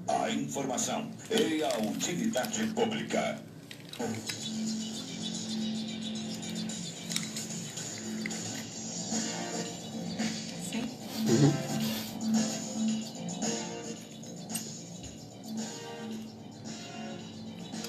A informação e a utilidade pública.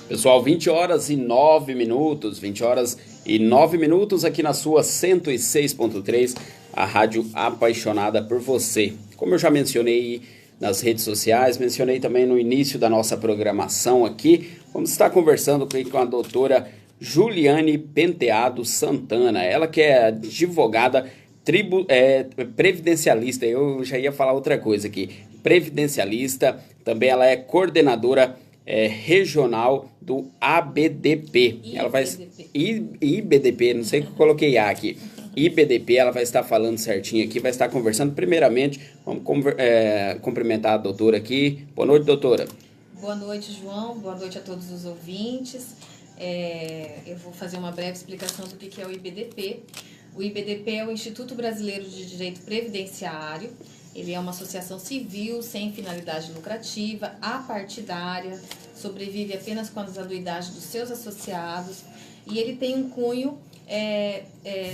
Pessoal, 20 horas e 9 minutos, 20 horas e 9 minutos aqui na sua 106.3, a rádio apaixonada por você. Como eu já mencionei nas redes sociais, mencionei também no início da nossa programação aqui, vamos estar conversando com a doutora Juliane Penteado Santana, ela que é advogada previdencialista, eu já ia falar outra coisa aqui, previdencialista, também ela é coordenadora regional do ABDP. Ela vai IBDP, não sei o que eu coloquei A aqui. IBDP, ela vai estar falando certinho aqui, vai estar conversando. Primeiramente, vamos cumprimentar a doutora aqui. Boa noite, doutora. Boa noite, João. Boa noite a todos os ouvintes. Eu vou fazer uma breve explicação do que é o IBDP. O IBDP é o Instituto Brasileiro de Direito Previdenciário. Ele é uma associação civil sem finalidade lucrativa, apartidária, sobrevive apenas com as anuidades dos seus associados e ele tem um cunho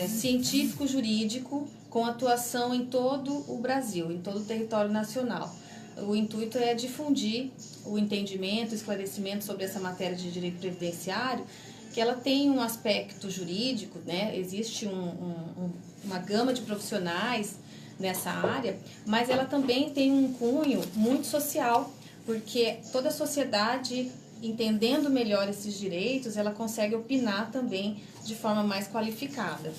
científico-jurídico com atuação em todo o Brasil, em todo o território nacional. O intuito é difundir o entendimento, o esclarecimento sobre essa matéria de direito previdenciário, que ela tem um aspecto jurídico, né? Existe uma gama de profissionais nessa área, mas ela também tem um cunho muito social, porque toda a sociedade, entendendo melhor esses direitos, ela consegue opinar também de forma mais qualificada.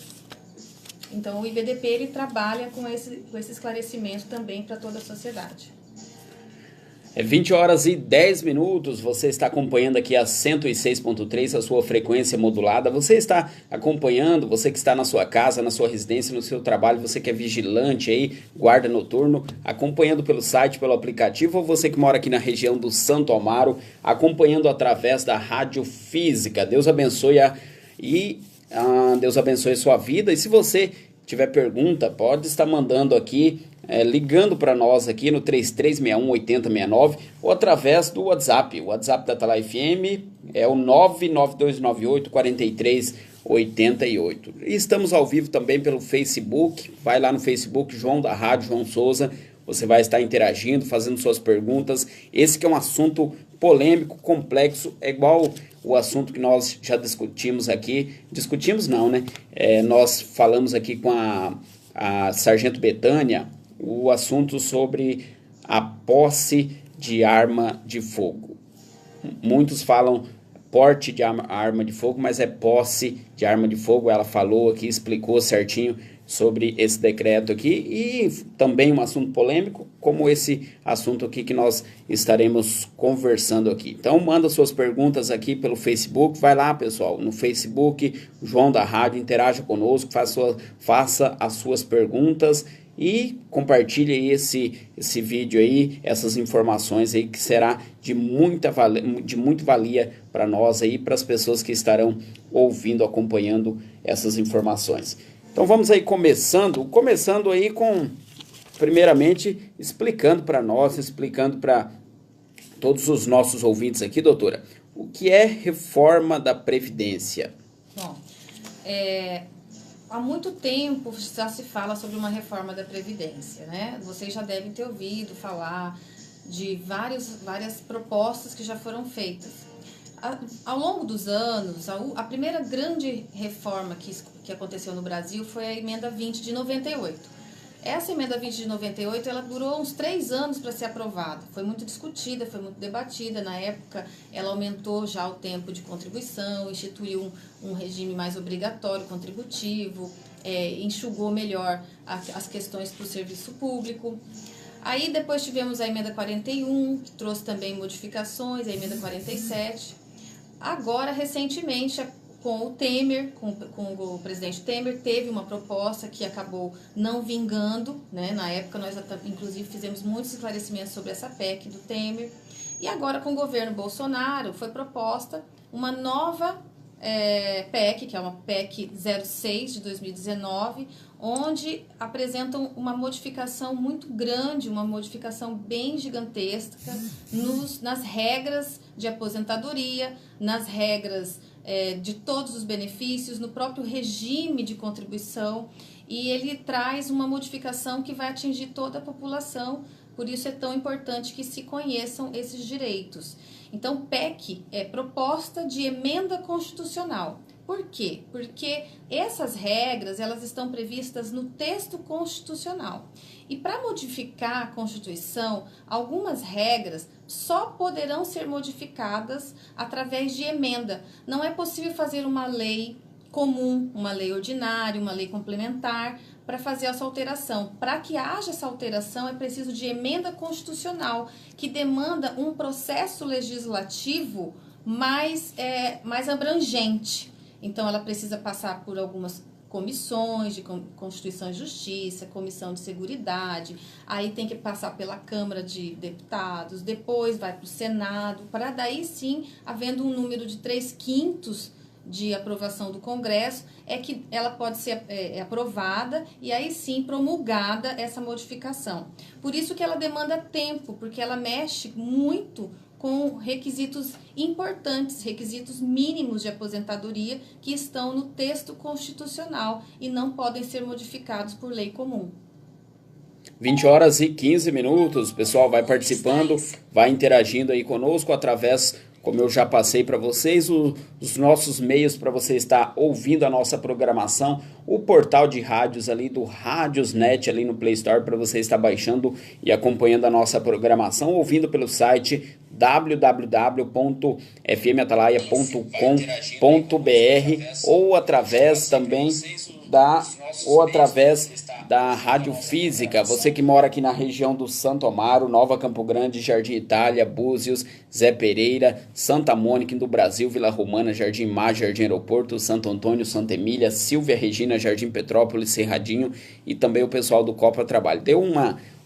Então, o IBDP ele trabalha com esse esclarecimento também para toda a sociedade. 20 horas e 10 minutos, você está acompanhando aqui a 106.3, a sua frequência modulada, você está acompanhando, você que está na sua casa, na sua residência, no seu trabalho, você que é vigilante aí, guarda noturno, acompanhando pelo site, pelo aplicativo, ou você que mora aqui na região do Santo Amaro, acompanhando através da rádio física. Deus abençoe Deus abençoe a sua vida, e se você tiver pergunta, pode estar mandando aqui, ligando para nós aqui no 3361-8069 ou através do WhatsApp. O WhatsApp da Atalaia FM é o 99298-4388. E estamos ao vivo também pelo Facebook. Vai lá no Facebook, João da Rádio, João Souza. Você vai estar interagindo, fazendo suas perguntas. Esse que é um assunto polêmico, complexo, é igual o assunto que nós já discutimos aqui. Discutimos não, né? Nós falamos aqui com a Sargento Betânia, o assunto sobre a posse de arma de fogo. Muitos falam porte de arma de fogo, mas é posse de arma de fogo. Ela falou aqui, explicou certinho sobre esse decreto aqui e também um assunto polêmico, como esse assunto aqui que nós estaremos conversando aqui. Então manda suas perguntas aqui pelo Facebook, vai lá pessoal, no Facebook, João da Rádio, interaja conosco, faça as suas perguntas e compartilhe aí esse vídeo aí, essas informações aí que será de muita valia para nós aí, para as pessoas que estarão ouvindo, acompanhando essas informações. Então vamos aí começando aí com, primeiramente, explicando para nós, explicando para todos os nossos ouvintes aqui, doutora, o que é reforma da Previdência? Bom, há muito tempo já se fala sobre uma reforma da Previdência, né? Vocês já devem ter ouvido falar de várias propostas que já foram feitas. Ao longo dos anos, a primeira grande reforma que aconteceu no Brasil foi a Emenda 20 de 98. Essa Emenda 20 de 98, ela durou uns 3 anos para ser aprovada. Foi muito discutida, foi muito debatida. Na época, ela aumentou já o tempo de contribuição, instituiu um regime mais obrigatório, contributivo, enxugou melhor as questões para o serviço público. Aí depois tivemos a Emenda 41, que trouxe também modificações, a Emenda 47. Agora, recentemente, com o Temer, com o presidente Temer, teve uma proposta que acabou não vingando, né? Na época, nós inclusive fizemos muitos esclarecimentos sobre essa PEC do Temer. E agora, com o governo Bolsonaro, foi proposta uma nova PEC, que é uma PEC 06 de 2019, onde apresentam uma modificação muito grande, uma modificação bem gigantesca nas regras de aposentadoria, nas regras de todos os benefícios, no próprio regime de contribuição, e ele traz uma modificação que vai atingir toda a população, por isso é tão importante que se conheçam esses direitos. Então, PEC é proposta de emenda constitucional. Por quê? Porque essas regras, elas estão previstas no texto constitucional. E para modificar a Constituição, algumas regras só poderão ser modificadas através de emenda. Não é possível fazer uma lei comum, uma lei ordinária, uma lei complementar, para fazer essa alteração. Para que haja essa alteração, é preciso de emenda constitucional, que demanda um processo legislativo mais abrangente. Então, ela precisa passar por algumas comissões de Constituição e Justiça, Comissão de Seguridade, aí tem que passar pela Câmara de Deputados, depois vai para o Senado, para daí sim, havendo um número de 3/5 de aprovação do Congresso, é que ela pode ser aprovada e aí sim promulgada essa modificação. Por isso que ela demanda tempo, porque ela mexe muito com requisitos importantes, requisitos mínimos de aposentadoria que estão no texto constitucional e não podem ser modificados por lei comum. 20h15, o pessoal vai participando, vai interagindo aí conosco através, como eu já passei para vocês, os nossos meios para você estar ouvindo a nossa programação, o portal de rádios ali do Radiosnet ali no Play Store para você estar baixando e acompanhando a nossa programação, ouvindo pelo site www.fmatalaia.com.br ou através também da Rádio Física. Você que mora aqui na região do Santo Amaro, Nova Campo Grande, Jardim Itália, Búzios, Zé Pereira, Santa Mônica do Brasil, Vila Romana, Jardim Mar, Jardim Aeroporto, Santo Antônio, Santa Emília, Silvia Regina, Jardim Petrópolis, Cerradinho e também o pessoal do Copa Trabalho. Deu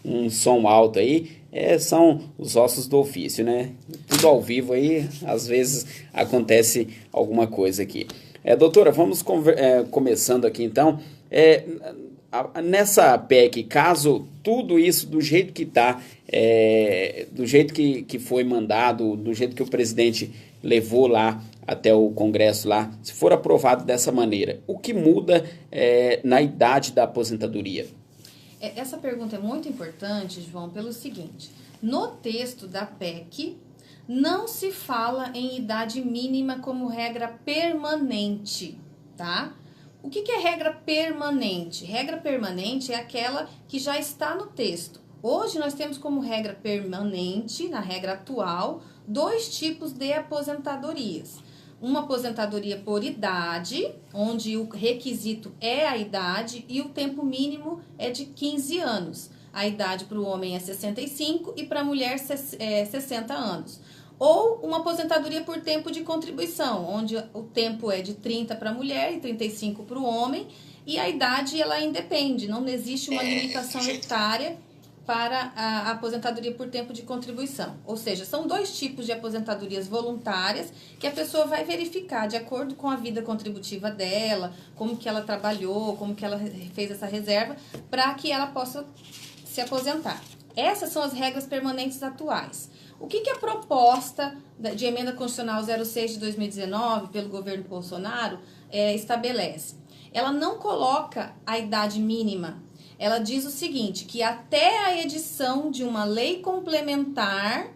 um som alto aí, são os ossos do ofício, né? Tudo ao vivo aí, às vezes acontece alguma coisa aqui. Doutora, vamos começando aqui então. Nessa PEC, caso tudo isso do jeito que está, do jeito que foi mandado, do jeito que o presidente levou lá até o Congresso lá, se for aprovado dessa maneira, o que muda na idade da aposentadoria? Essa pergunta é muito importante, João, pelo seguinte: no texto da PEC não se fala em idade mínima como regra permanente, tá? O que é regra permanente? Regra permanente é aquela que já está no texto. Hoje nós temos como regra permanente, na regra atual, 2 tipos de aposentadorias. Uma aposentadoria por idade, onde o requisito é a idade e o tempo mínimo é de 15 anos. A idade para o homem é 65 e para a mulher 60 anos. Ou uma aposentadoria por tempo de contribuição, onde o tempo é de 30 para a mulher e 35 para o homem, e a idade ela independe, não existe uma limitação etária para a aposentadoria por tempo de contribuição. Ou seja, são 2 tipos de aposentadorias voluntárias que a pessoa vai verificar de acordo com a vida contributiva dela, como que ela trabalhou, como que ela fez essa reserva, para que ela possa se aposentar. Essas são as regras permanentes atuais. O que a proposta de emenda constitucional 06 de 2019, pelo governo Bolsonaro, estabelece? Ela não coloca a idade mínima. Ela diz o seguinte, que até a edição de uma lei complementar,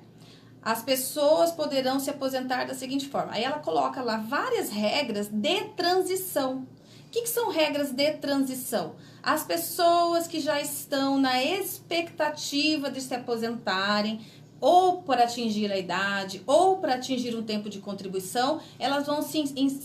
as pessoas poderão se aposentar da seguinte forma. Aí ela coloca lá várias regras de transição. O que são regras de transição? As pessoas que já estão na expectativa de se aposentarem, ou para atingir a idade, ou para atingir um tempo de contribuição, elas vão se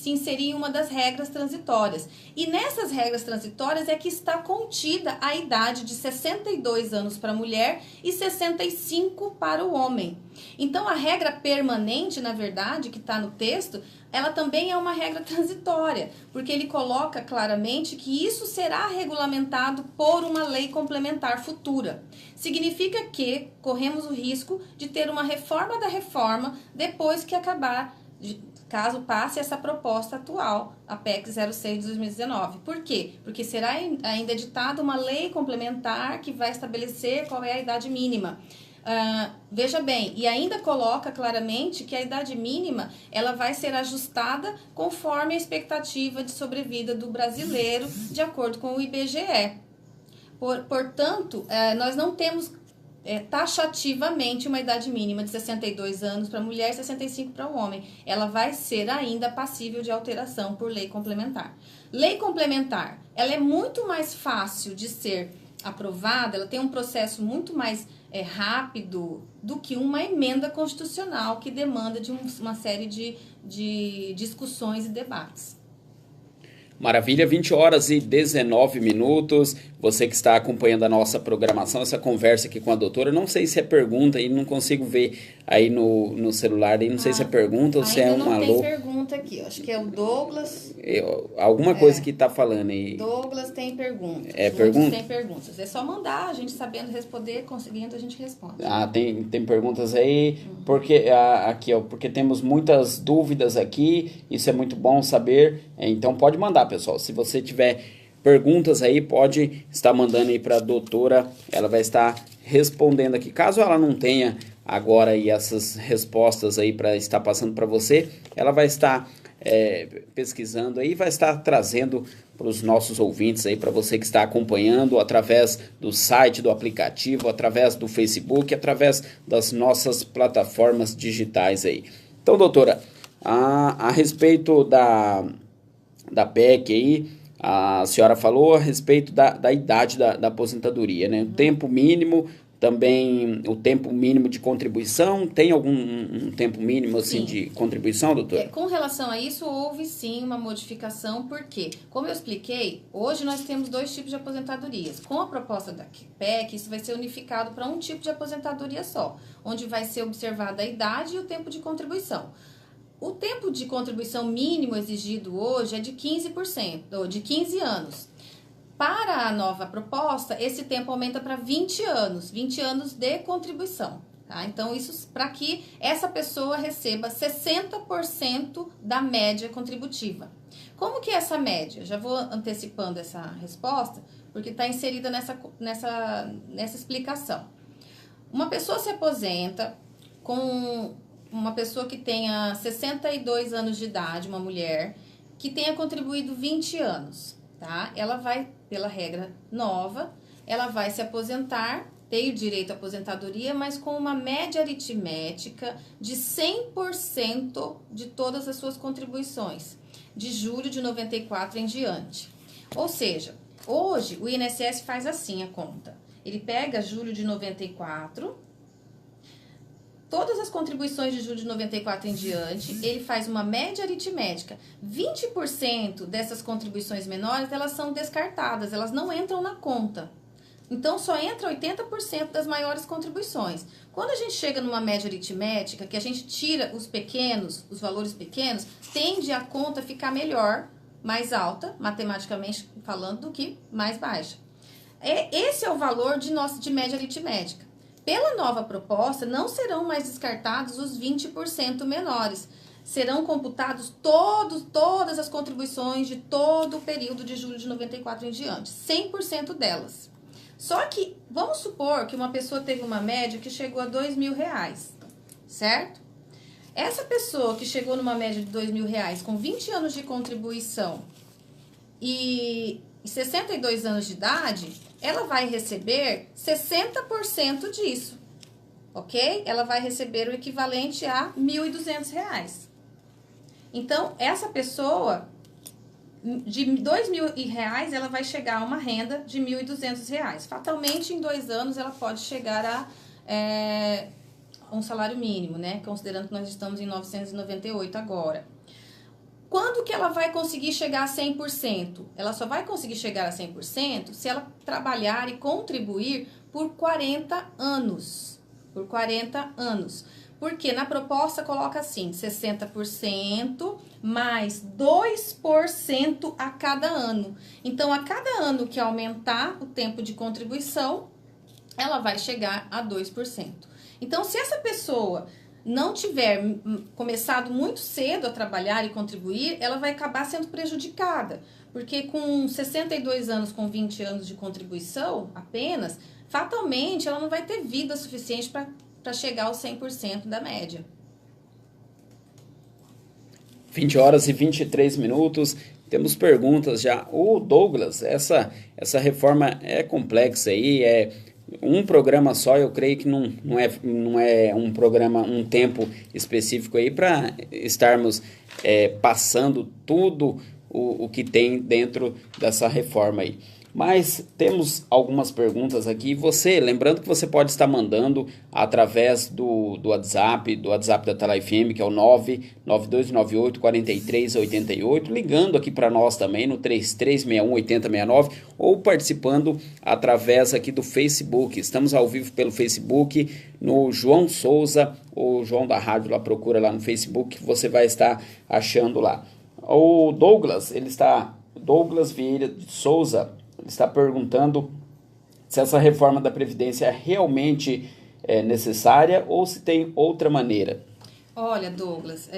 inserir em uma das regras transitórias. E nessas regras transitórias é que está contida a idade de 62 anos para a mulher e 65 para o homem. Então, a regra permanente, na verdade, que está no texto, ela também é uma regra transitória, porque ele coloca claramente que isso será regulamentado por uma lei complementar futura. Significa que corremos o risco de ter uma reforma da reforma depois que acabar caso passe essa proposta atual, a PEC 06 de 2019. Por quê? Porque será ainda editada uma lei complementar que vai estabelecer qual é a idade mínima. Veja bem, e ainda coloca claramente que a idade mínima ela vai ser ajustada conforme a expectativa de sobrevida do brasileiro, de acordo com o IBGE. Portanto, nós não temos taxativamente uma idade mínima de 62 anos para mulher e 65 para o homem. Ela vai ser ainda passível de alteração por lei complementar. Lei complementar, ela é muito mais fácil de ser aprovada, ela tem um processo muito mais rápido do que uma emenda constitucional que demanda de uma série de discussões e debates. Maravilha, 20 horas e 19 minutos. Você que está acompanhando a nossa programação, essa conversa aqui com a doutora, não sei se é pergunta, e não consigo ver aí no celular, e não sei se é pergunta ou se é um alô. Não tem pergunta aqui, acho que é o Douglas. Alguma coisa que está falando aí. Douglas tem perguntas. Pergunta? Tem perguntas. É só mandar, a gente sabendo responder, conseguindo, a gente responde. Tem perguntas aí, porque aqui, ó, porque temos muitas dúvidas aqui, isso é muito bom saber, então pode mandar, pessoal. Se você tiver perguntas aí, pode estar mandando aí para a doutora, ela vai estar respondendo aqui. Caso ela não tenha agora aí essas respostas aí para estar passando para você, ela vai estar pesquisando aí, vai estar trazendo para os nossos ouvintes aí, para você que está acompanhando através do site, do aplicativo, através do Facebook, através das nossas plataformas digitais aí. Então, doutora, a respeito da PEC aí, a senhora falou a respeito da idade da aposentadoria, né? O tempo mínimo, também o tempo mínimo de contribuição, tem algum um tempo mínimo assim de contribuição, doutora? Com relação a isso, houve sim uma modificação, porque, como eu expliquei, hoje nós temos 2 tipos de aposentadorias. Com a proposta da PEC, isso vai ser unificado para um tipo de aposentadoria só, onde vai ser observada a idade e o tempo de contribuição. O tempo de contribuição mínimo exigido hoje é de 15%, ou de 15 anos. Para a nova proposta, esse tempo aumenta para 20 anos de contribuição. Tá? Então, isso para que essa pessoa receba 60% da média contributiva. Como que é essa média? Já vou antecipando essa resposta, porque está inserida nessa explicação. Uma pessoa se aposenta com uma pessoa que tenha 62 anos de idade, uma mulher, que tenha contribuído 20 anos, tá? Ela vai, pela regra nova, ela vai se aposentar, ter direito à aposentadoria, mas com uma média aritmética de 100% de todas as suas contribuições, de julho de 94 em diante. Ou seja, hoje o INSS faz assim a conta. Ele pega julho de 94... Todas as contribuições de julho de 94 em diante, ele faz uma média aritmética. 20% dessas contribuições menores, elas são descartadas, elas não entram na conta. Então, só entra 80% das maiores contribuições. Quando a gente chega numa média aritmética, que a gente tira os pequenos, os valores pequenos, tende a conta ficar melhor, mais alta, matematicamente falando, do que mais baixa. Esse é o valor de média aritmética. Pela nova proposta, não serão mais descartados os 20% menores. Serão computados todas as contribuições de todo o período de julho de 94 em diante. 100% delas. Só que, vamos supor que uma pessoa teve uma média que chegou a R$2.000, certo? Essa pessoa que chegou numa média de R$2.000 com 20 anos de contribuição e 62 anos de idade, ela vai receber 60% disso, ok? Ela vai receber o equivalente a R$1.200. Então, essa pessoa, de R$2.000, ela vai chegar a uma renda de R$1.200. Fatalmente, em 2 anos, ela pode chegar a um salário mínimo, né? Considerando que nós estamos em 998 agora. Quando que ela vai conseguir chegar a 100%? Ela só vai conseguir chegar a 100% se ela trabalhar e contribuir por 40 anos. Por 40 anos. Porque na proposta coloca assim, 60% mais 2% a cada ano. Então, a cada ano que aumentar o tempo de contribuição, ela vai chegar a 2%. Então, se essa pessoa não tiver começado muito cedo a trabalhar e contribuir, ela vai acabar sendo prejudicada. Porque com 62 anos, com 20 anos de contribuição apenas, fatalmente ela não vai ter vida suficiente para chegar aos 100% da média. 20 horas e 23 minutos. Temos perguntas já. O Douglas, essa reforma é complexa aí, é um programa só, eu creio que não é um programa, um tempo específico aí para estarmos passando tudo o que tem dentro dessa reforma aí. Mas temos algumas perguntas aqui. Lembrando que você pode estar mandando através do WhatsApp da Tala FM, que é o 99298-4388, ligando aqui para nós também no 3361-8069, ou participando através aqui do Facebook. Estamos ao vivo pelo Facebook, no João Souza, ou João da Rádio, lá procura lá no Facebook, que você vai estar achando lá. O Douglas, Douglas Vieira de Souza, ele está perguntando se essa reforma da Previdência realmente é necessária ou se tem outra maneira. Olha, Douglas,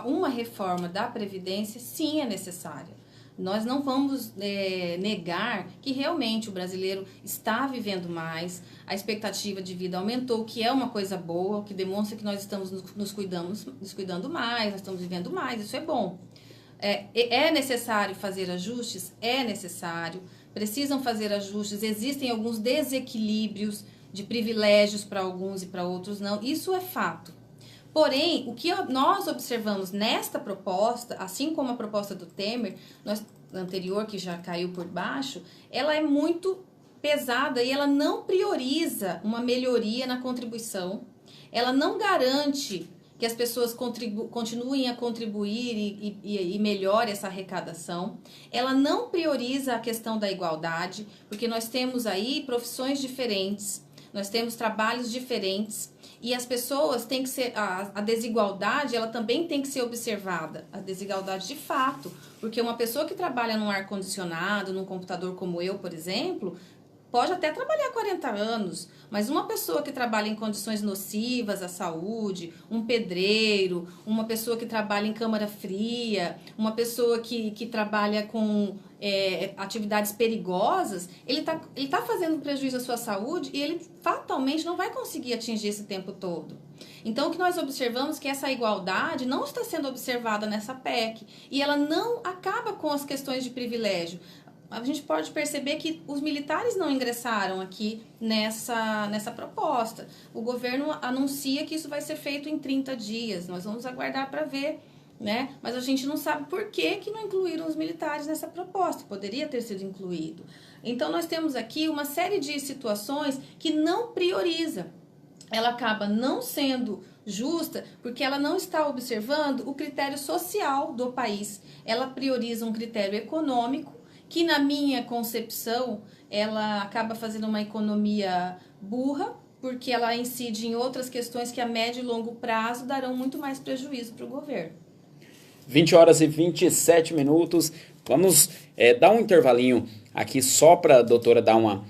uma reforma da Previdência sim é necessária. Nós não vamos negar que realmente o brasileiro está vivendo mais, a expectativa de vida aumentou, o que é uma coisa boa, o que demonstra que nós estamos nos cuidando mais, nós estamos vivendo mais, isso é bom. É necessário fazer ajustes? É necessário. Precisam fazer ajustes. Existem alguns desequilíbrios de privilégios para alguns e para outros não. Isso é fato. Porém, o que nós observamos nesta proposta, assim como a proposta do Temer, anterior, que já caiu por baixo, ela é muito pesada e ela não prioriza uma melhoria na contribuição. Ela não garante que as pessoas continuem a contribuir e melhore essa arrecadação. Ela não prioriza a questão da igualdade, porque nós temos aí profissões diferentes, nós temos trabalhos diferentes, e as pessoas têm que ser... A desigualdade, ela também tem que ser observada, a desigualdade de fato, porque uma pessoa que trabalha num ar-condicionado, num computador como eu, por exemplo, pode até trabalhar 40 anos, mas uma pessoa que trabalha em condições nocivas à saúde, um pedreiro, uma pessoa que trabalha em câmara fria, uma pessoa que trabalha com atividades perigosas, ele tá fazendo prejuízo à sua saúde e ele fatalmente não vai conseguir atingir esse tempo todo. Então, o que nós observamos é que essa igualdade não está sendo observada nessa PEC e ela não acaba com as questões de privilégio. A gente pode perceber que os militares não ingressaram aqui nessa proposta. O governo anuncia que isso vai ser feito em 30 dias. Nós vamos aguardar para ver, né? Mas a gente não sabe por que não incluíram os militares nessa proposta. Poderia ter sido incluído. Então, nós temos aqui uma série de situações que não prioriza. Ela acaba não sendo justa porque ela não está observando o critério social do país. Ela prioriza um critério econômico, que na minha concepção, ela acaba fazendo uma economia burra, porque ela incide em outras questões que a médio e longo prazo darão muito mais prejuízo para o governo. 20 horas e 27 minutos. Vamos dar um intervalinho aqui só para a doutora dar uma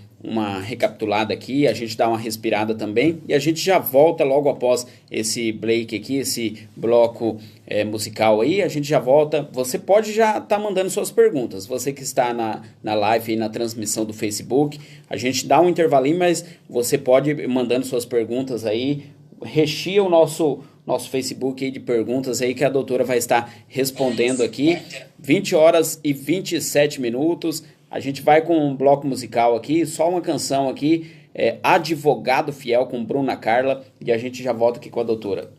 recapitulada aqui, a gente dá uma respirada também e a gente já volta logo após esse break aqui, esse bloco musical aí, a gente já volta. Você pode já estar mandando suas perguntas, você que está na live e na transmissão do Facebook, a gente dá um intervalinho, mas você pode ir mandando suas perguntas aí, recheia o nosso Facebook aí de perguntas aí que a doutora vai estar respondendo aqui. 20 horas e 27 minutos. A gente vai com um bloco musical aqui, só uma canção aqui, Advogado Fiel com Bruna Carla, e a gente já volta aqui com a doutora.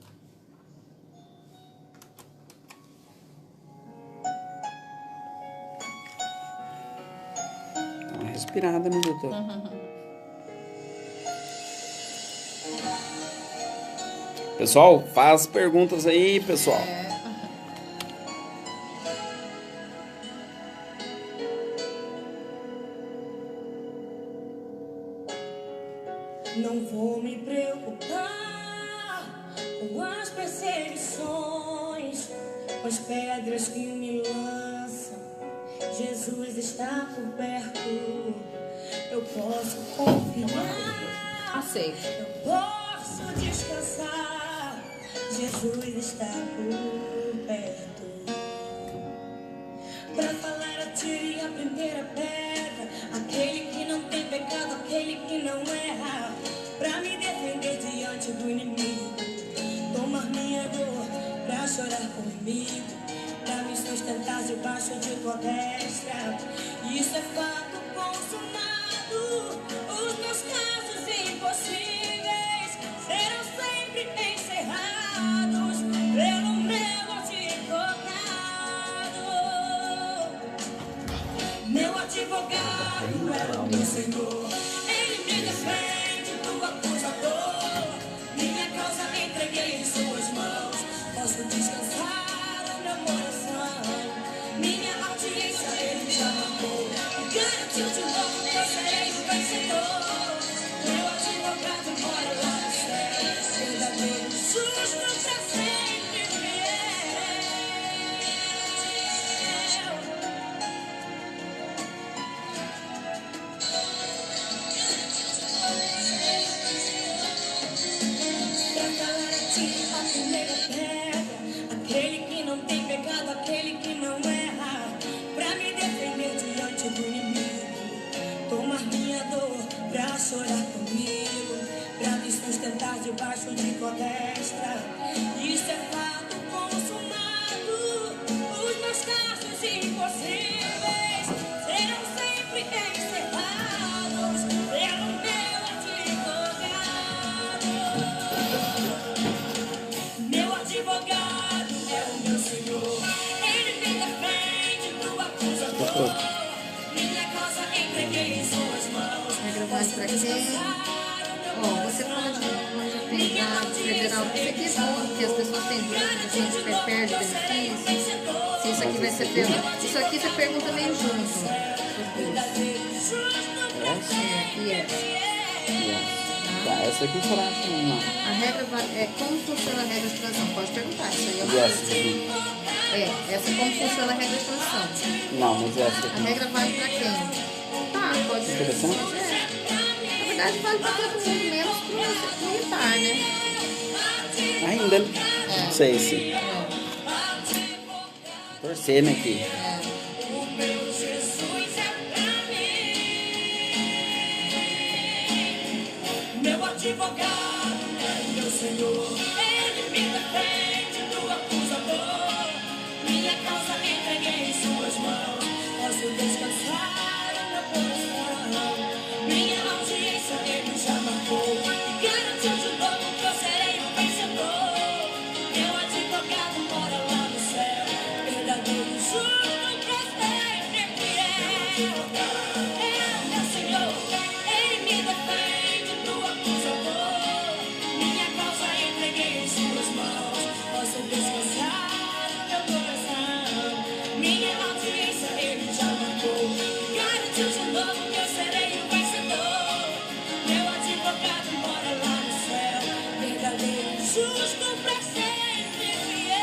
Dá uma respirada, né, doutora? Pessoal, faz perguntas aí, pessoal. Não vou me preocupar com as perseguições, com as pedras que me lançam. Jesus está por perto, eu posso confiar. Aceito. Eu posso descansar, Jesus está por perto. Pra falar atire a primeira pedra, aquele que não tem pecado, aquele que não erra. Pra me defender diante do inimigo, tomar minha dor, pra chorar comigo, pra me sustentar debaixo de tua destra. Isso é fato consumado, os meus casos impossíveis serão sempre encerrados pelo meu advogado. Meu advogado é o meu Senhor, ele me defende do acusador. Minha causa entreguei em suas mãos, posso descansar o meu coração. Minha audiência ele já marcou, garantiu de novo que eu serei o vencedor. Meu advogado mora lá no céu, verdadeiro, justo, pra sempre fiel. Pra falar a ti a primeira pedra, aquele que não tem pecado, aquele que não erra. Pra me defender diante do inimigo, tomar minha dor, pra chorar comigo, pra me sustentar debaixo de tua destra. Isso é fato consumado, os meus casos impossíveis serão sempre encerrados pelo meu advogado. Meu advogado é o meu Senhor, ele me defende do acusador. Minha causa entreguei em suas mãos. Vai gravar pra quê? Ó, você pode pegar, escrever algo. Isso aqui é bom, porque as pessoas têm dúvida, a gente perde benefício. Se isso aqui vai ser pergunta. Isso aqui você pergunta meio junto. E essa? Tá, essa aqui será que não. A regra é como funciona a regra de transação. Pode perguntar, isso aí é uma Yes. essa é como funciona a regra de transação. Não, mas essa A aqui. regra vale pra quem? Tá, pode ser. Interessante. Na verdade, vale pra todo mundo, menos pro militar, né? Ainda não sei se. Torcer, né, que O meu Jesus é pra mim. Meu advogado é meu Senhor, ele me defende do acusador. Minha causa entreguei em suas mãos, posso descansar o meu coração. Minha audiência ele já marcou, e garantiu de novo que eu serei o vencedor. Meu advogado mora lá no céu, verdadeiro, justo, pra sempre fiel. É o meu Senhor, ele me defende do acusador. Minha causa entreguei em suas mãos, posso descansar o meu coração. Minha audiência ele já marcou, garantiu de novo que eu serei o vencedor. Meu advogado mora lá no céu, verdadeiro, justo, pra sempre fiel.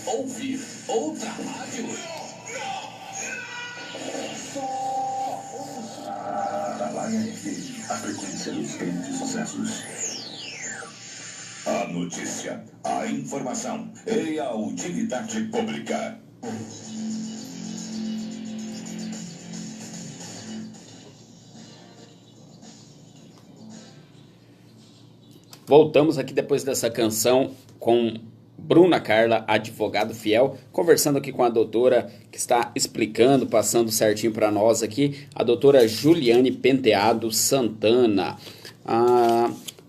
Ouvir outra rádio? Atalaia FM, a frequência dos grandes sucessos. A notícia, a informação e a utilidade pública. Voltamos aqui depois dessa canção com Bruna Carla, advogado fiel, conversando aqui com a doutora que está explicando, passando certinho para nós aqui, a doutora Juliane Penteado Santana.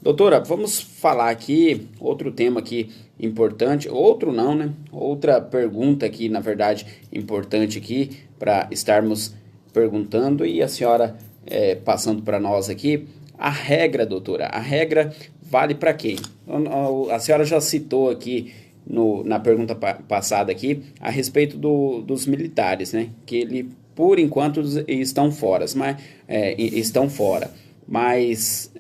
Doutora, vamos falar aqui, outro tema aqui importante, outro não, né? Outra pergunta aqui, na verdade, importante aqui para estarmos perguntando e a senhora passando para nós aqui. A regra, doutora, a regra vale para quem? A senhora já citou aqui na pergunta passada aqui a respeito dos militares, né? Que ele, por enquanto, estão fora, mas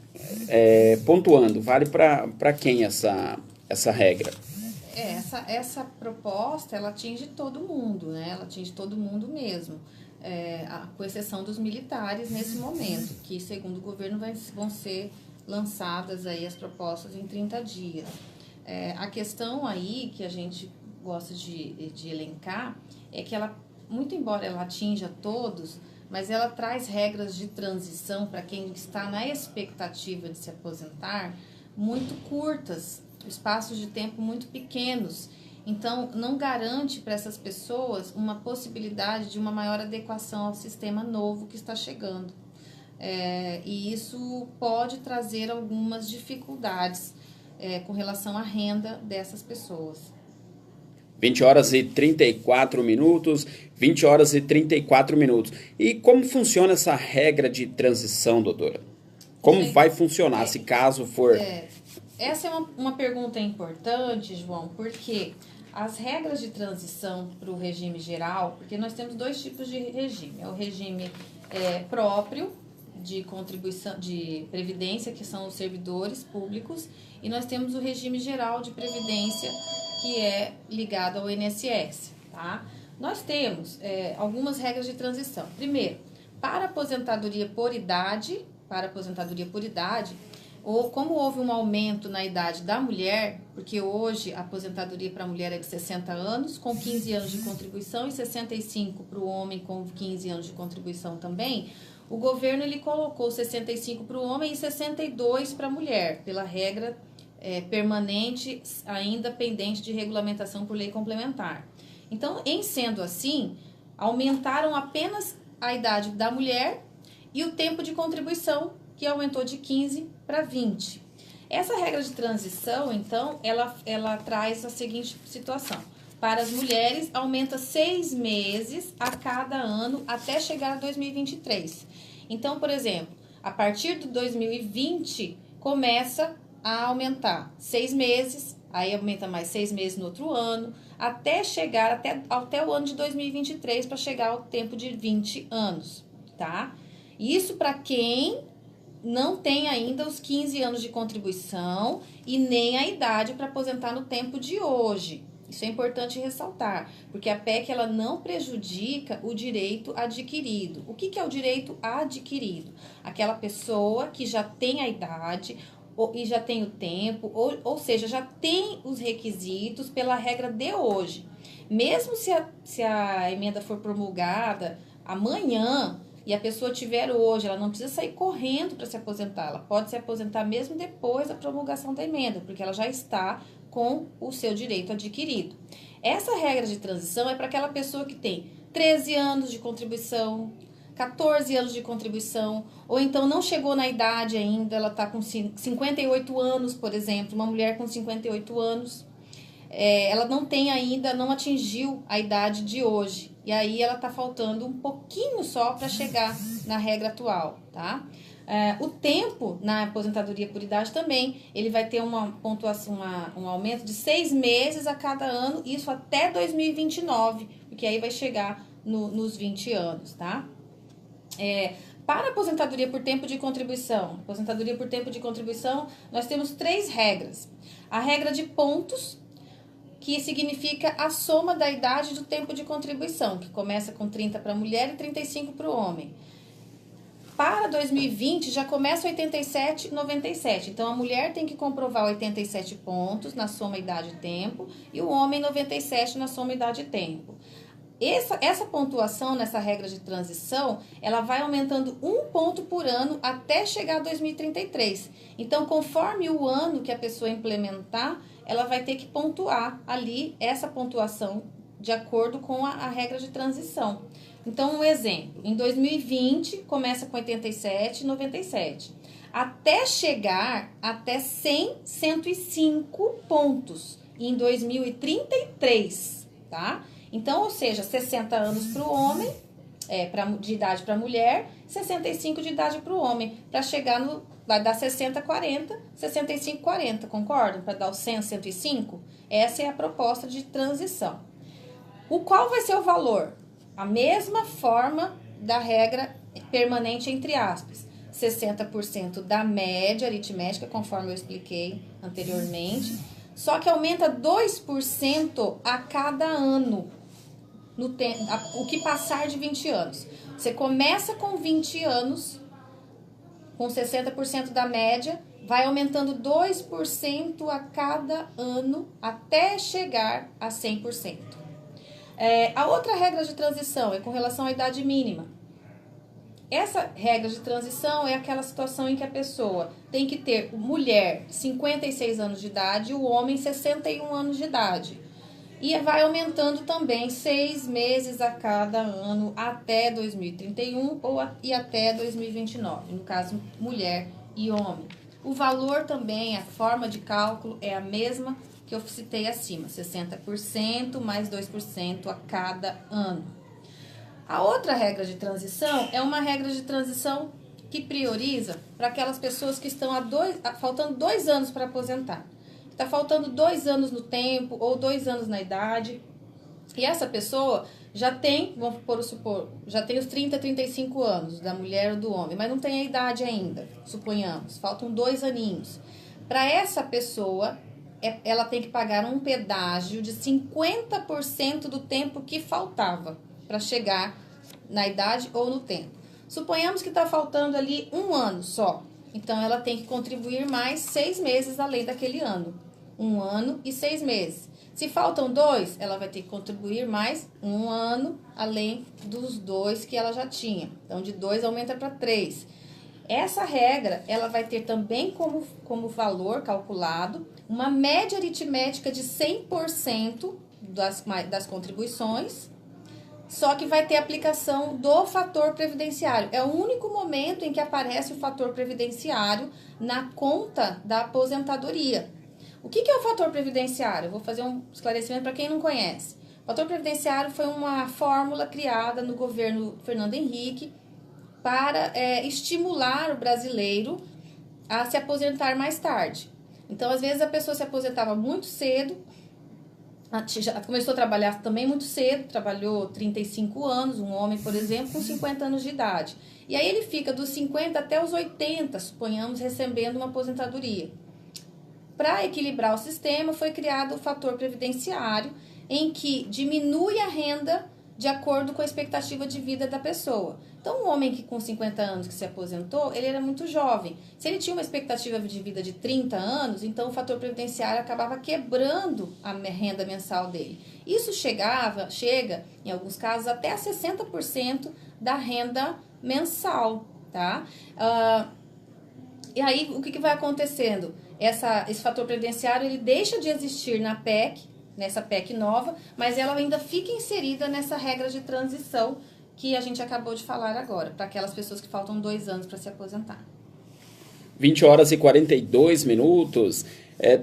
pontuando, vale para quem essa regra? Essa proposta, ela atinge todo mundo, né? Ela atinge todo mundo mesmo, com exceção dos militares nesse momento, que segundo o governo vão ser lançadas aí as propostas em 30 dias. A questão aí que a gente gosta de elencar é que ela, muito embora ela atinja todos, mas ela traz regras de transição para quem está na expectativa de se aposentar muito curtas, espaços de tempo muito pequenos. Então, não garante para essas pessoas uma possibilidade de uma maior adequação ao sistema novo que está chegando. E isso pode trazer algumas dificuldades com relação à renda dessas pessoas. 20 horas e 34 minutos, 20 horas e 34 minutos. E como funciona essa regra de transição, doutora? Como vai funcionar se caso for... Essa é uma pergunta importante, João, porque as regras de transição para o regime geral, porque nós temos dois tipos de regime. É o regime próprio de contribuição de previdência, que são os servidores públicos, e nós temos o regime geral de previdência, que é ligado ao INSS, tá? Nós temos algumas regras de transição. Primeiro, para aposentadoria por idade, ou como houve um aumento na idade da mulher, porque hoje a aposentadoria para a mulher é de 60 anos, com 15 anos de contribuição, e 65 para o homem com 15 anos de contribuição também, o governo ele colocou 65 para o homem e 62 para a mulher, pela regra permanente, ainda pendente de regulamentação por lei complementar. Então, em sendo assim, aumentaram apenas a idade da mulher e o tempo de contribuição, que aumentou de 15 para 20. Essa regra de transição, então, ela traz a seguinte situação. Para as mulheres, aumenta 6 meses a cada ano até chegar a 2023. Então, por exemplo, a partir de 2020, começa a aumentar 6 meses, aí aumenta mais 6 meses no outro ano, até chegar até o ano de 2023, para chegar ao tempo de 20 anos, tá? Isso para quem não tem ainda os 15 anos de contribuição e nem a idade para aposentar no tempo de hoje. Isso é importante ressaltar, porque a PEC ela não prejudica o direito adquirido. O que é o direito adquirido? Aquela pessoa que já tem a idade e já tem o tempo, ou seja, já tem os requisitos pela regra de hoje. Mesmo se a emenda for promulgada amanhã, e a pessoa tiver hoje, ela não precisa sair correndo para se aposentar, ela pode se aposentar mesmo depois da promulgação da emenda, porque ela já está com o seu direito adquirido. Essa regra de transição é para aquela pessoa que tem 13 anos de contribuição, 14 anos de contribuição, ou então não chegou na idade ainda, ela está com 58 anos, por exemplo, uma mulher com 58 anos, ela não tem ainda, não atingiu a idade de hoje. E aí ela está faltando um pouquinho só para chegar na regra atual, tá? O tempo na aposentadoria por idade também, ele vai ter uma pontuação, um aumento de 6 meses a cada ano, isso até 2029, porque aí vai chegar nos 20 anos, tá? Para a aposentadoria por tempo de contribuição, nós temos 3 regras. A regra de pontos, que significa a soma da idade e do tempo de contribuição, que começa com 30 para a mulher e 35 para o homem. Para 2020, já começa 87 e 97. Então, a mulher tem que comprovar 87 pontos na soma idade e tempo, e o homem 97 na soma idade e tempo. Essa pontuação nessa regra de transição, ela vai aumentando 1 ponto por ano até chegar a 2033. Então, conforme o ano que a pessoa implementar, ela vai ter que pontuar ali essa pontuação de acordo com a regra de transição. Então, um exemplo, em 2020 começa com 87, 97, até chegar até 100, 105 pontos em 2033, tá? Então, ou seja, 60 anos para o homem, de idade para a mulher, 65 de idade para o homem, para chegar vai dar 60-40, 65-40, concordam? Para dar o 100-105? Essa é a proposta de transição. Qual vai ser o valor? A mesma forma da regra permanente, entre aspas. 60% da média aritmética, conforme eu expliquei anteriormente, só que aumenta 2% a cada ano, o que passar de 20 anos. Você começa com 20 anos, com 60% da média, vai aumentando 2% a cada ano, até chegar a 100%. A outra regra de transição é com relação à idade mínima. Essa regra de transição é aquela situação em que a pessoa tem que ter, mulher, 56 anos de idade e o homem, 61 anos de idade. E vai aumentando também 6 meses a cada ano até 2031 e até 2029, no caso, mulher e homem. O valor também, a forma de cálculo é a mesma que eu citei acima, 60% mais 2% a cada ano. A outra regra de transição é uma regra de transição que prioriza para aquelas pessoas que estão faltando 2 anos para aposentar. Está faltando 2 anos no tempo ou 2 anos na idade. E essa pessoa já tem, vamos supor, já tem os 30, 35 anos da mulher ou do homem, mas não tem a idade ainda, suponhamos. Faltam 2 aninhos. Para essa pessoa, ela tem que pagar um pedágio de 50% do tempo que faltava para chegar na idade ou no tempo. Suponhamos que está faltando ali 1 ano só. Então, ela tem que contribuir mais 6 meses além daquele ano. 1 ano e 6 meses. Se faltam 2, ela vai ter que contribuir mais 1 ano além dos 2 que ela já tinha. Então, de 2 aumenta para 3. Essa regra, ela vai ter também como valor calculado uma média aritmética de 100% das contribuições, só que vai ter aplicação do fator previdenciário. É o único momento em que aparece o fator previdenciário na conta da aposentadoria. O que é o fator previdenciário? Eu vou fazer um esclarecimento para quem não conhece. O fator previdenciário foi uma fórmula criada no governo Fernando Henrique para estimular o brasileiro a se aposentar mais tarde. Então, às vezes, a pessoa se aposentava muito cedo, já começou a trabalhar também muito cedo, trabalhou 35 anos, um homem, por exemplo, com 50 anos de idade. E aí ele fica dos 50 até os 80, suponhamos, recebendo uma aposentadoria. Para equilibrar o sistema, foi criado o fator previdenciário, em que diminui a renda de acordo com a expectativa de vida da pessoa. Então, um homem que com 50 anos que se aposentou, ele era muito jovem. Se ele tinha uma expectativa de vida de 30 anos, então o fator previdenciário acabava quebrando a renda mensal dele. Isso chega, em alguns casos, até a 60% da renda mensal, tá? E aí, o que vai acontecendo? Esse fator previdenciário, ele deixa de existir na PEC, nessa PEC nova, mas ela ainda fica inserida nessa regra de transição que a gente acabou de falar agora, para aquelas pessoas que faltam 2 anos para se aposentar. 20 horas e 42 minutos.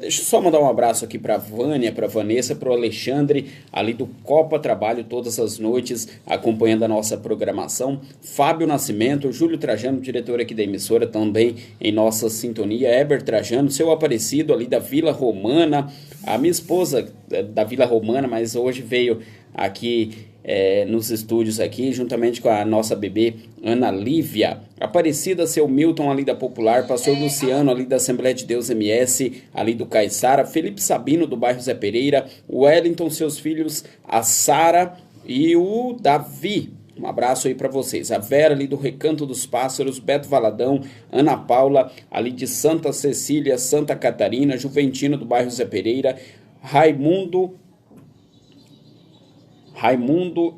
Deixa eu só mandar um abraço aqui para a Vânia, para a Vanessa, para o Alexandre, ali do Copa Trabalho, todas as noites, acompanhando a nossa programação. Fábio Nascimento, Júlio Trajano, diretor aqui da emissora, também em nossa sintonia. Heber Trajano, seu Aparecido, ali da Vila Romana. A minha esposa da Vila Romana, mas hoje veio aqui nos estúdios aqui, juntamente com a nossa bebê Ana Lívia. Aparecida, seu Milton ali da Popular, pastor Luciano ali da Assembleia de Deus MS, ali do Caiçara, Felipe Sabino do bairro Zé Pereira, o Wellington, seus filhos, a Sara e o Davi. Um abraço aí para vocês. A Vera ali do Recanto dos Pássaros, Beto Valadão, Ana Paula ali de Santa Cecília, Santa Catarina, Juventino do bairro Zé Pereira, Raimundo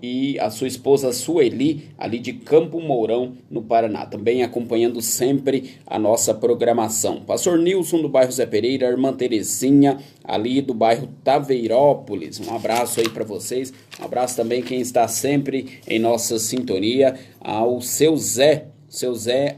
e a sua esposa Sueli, ali de Campo Mourão, no Paraná, também acompanhando sempre a nossa programação. Pastor Nilson, do bairro Zé Pereira, a irmã Terezinha, ali do bairro Taveirópolis. Um abraço aí para vocês. Um abraço também quem está sempre em nossa sintonia, ao seu Zé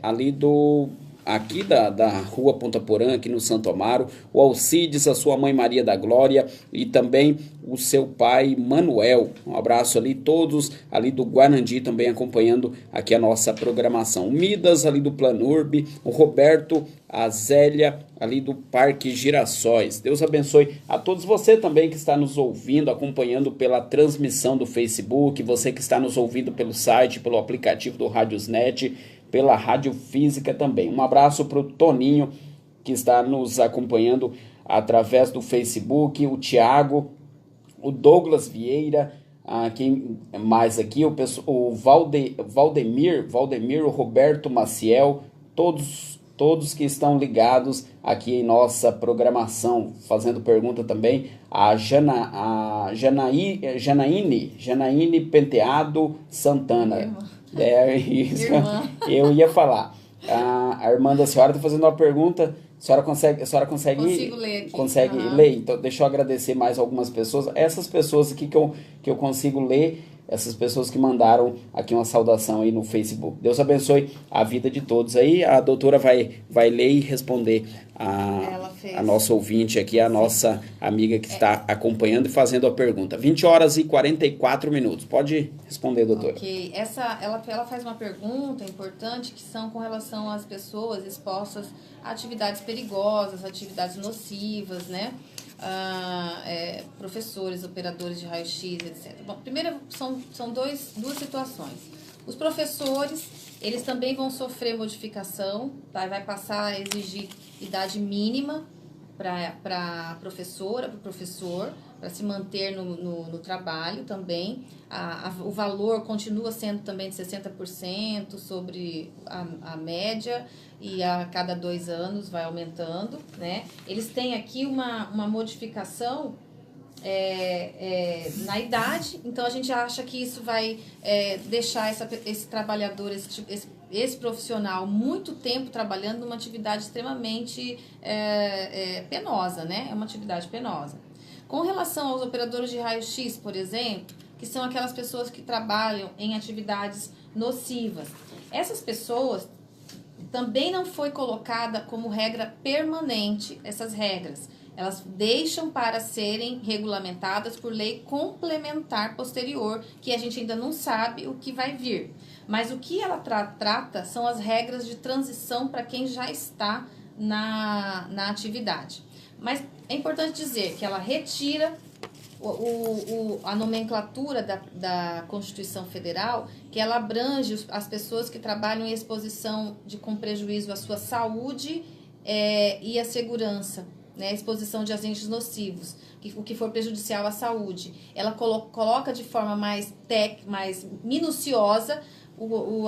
ali do aqui da Rua Ponta Porã, aqui no Santo Amaro, o Alcides, a sua mãe Maria da Glória e também o seu pai Manuel. Um abraço ali, todos ali do Guarandi também acompanhando aqui a nossa programação. O Midas ali do Planurb, o Roberto, a Zélia ali do Parque Girassóis. Deus abençoe a todos, você também que está nos ouvindo, acompanhando pela transmissão do Facebook, você que está nos ouvindo pelo site, pelo aplicativo do Radiosnet, pela Rádio Física também. Um abraço para o Toninho, que está nos acompanhando através do Facebook, o Tiago, o Douglas Vieira, quem mais aqui, o Valdemir, o Roberto Maciel, todos que estão ligados aqui em nossa programação, fazendo pergunta também, a Janaíne Penteado Santana. Isso, eu ia falar. A irmã da senhora está fazendo uma pergunta. A senhora consegue Consigo ler aqui. Consegue ler? Então, deixa eu agradecer mais algumas pessoas. Essas pessoas aqui que eu consigo ler, essas pessoas que mandaram aqui uma saudação aí no Facebook. Deus abençoe a vida de todos aí. A doutora vai ler e responder a nossa ouvinte aqui, a nossa amiga que está acompanhando e fazendo a pergunta. 20h44. Pode responder, doutora. Ok. Ela faz uma pergunta importante que são com relação às pessoas expostas a atividades perigosas, atividades nocivas, né? Professores, operadores de raio-x, etc. Bom, primeiro são duas situações. Os professores, eles também vão sofrer modificação, tá? Vai passar a exigir idade mínima para a professora, para o professor, para se manter no trabalho também. O valor continua sendo também de 60% sobre a média, e a cada 2 anos vai aumentando, né? Eles têm aqui uma modificação na idade, então a gente acha que isso vai deixar esse trabalhador, esse profissional muito tempo trabalhando numa atividade extremamente penosa, né? É uma atividade penosa. Com relação aos operadores de raio-x, por exemplo, que são aquelas pessoas que trabalham em atividades nocivas, essas pessoas também não foi colocada como regra permanente essas regras. Elas deixam para serem regulamentadas por lei complementar posterior, que a gente ainda não sabe o que vai vir. Mas o que ela trata são as regras de transição para quem já está na atividade. Mas é importante dizer que ela retira a nomenclatura da Constituição Federal, que ela abrange as pessoas que trabalham em exposição com prejuízo à sua saúde e à segurança, né? Exposição de agentes nocivos, o que for prejudicial à saúde. Ela coloca de forma mais minuciosa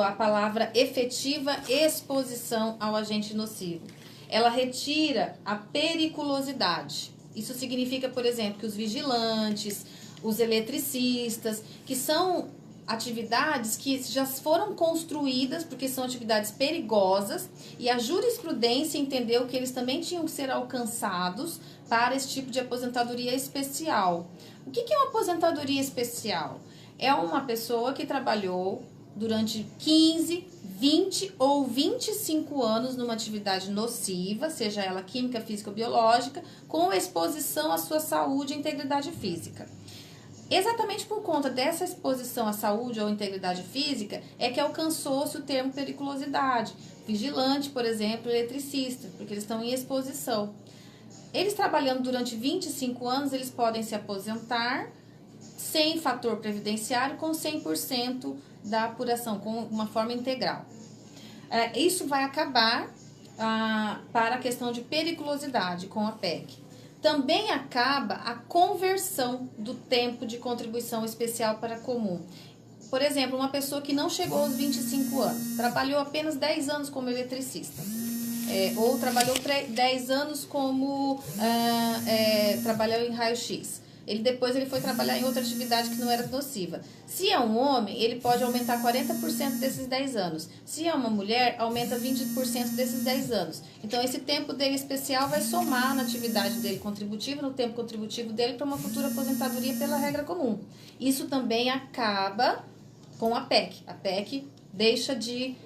a palavra efetiva exposição ao agente nocivo. Ela retira a periculosidade. Isso significa, por exemplo, que os vigilantes, os eletricistas, que são atividades que já foram construídas porque são atividades perigosas, e a jurisprudência entendeu que eles também tinham que ser alcançados para esse tipo de aposentadoria especial. O que é uma aposentadoria especial? É uma pessoa que trabalhou durante 15, 20 ou 25 anos numa atividade nociva, seja ela química, física ou biológica, com exposição à sua saúde e integridade física. Exatamente por conta dessa exposição à saúde ou integridade física é que alcançou-se o termo periculosidade. Vigilante, por exemplo, eletricista, porque eles estão em exposição. Eles trabalhando durante 25 anos, eles podem se aposentar sem fator previdenciário, com 100% da apuração, com uma forma integral. Isso vai acabar para a questão de periculosidade com a PEC. Também acaba a conversão do tempo de contribuição especial para comum. Por exemplo, uma pessoa que não chegou aos 25 anos, trabalhou apenas 10 anos como eletricista, ou trabalhou 10 anos como trabalhou em raio-x. Depois ele foi trabalhar em outra atividade que não era nociva. Se é um homem, ele pode aumentar 40% desses 10 anos. Se é uma mulher, aumenta 20% desses 10 anos. Então, esse tempo dele especial vai somar na atividade dele contributiva, no tempo contributivo dele, para uma futura aposentadoria pela regra comum. Isso também acaba com a PEC. A PEC deixa de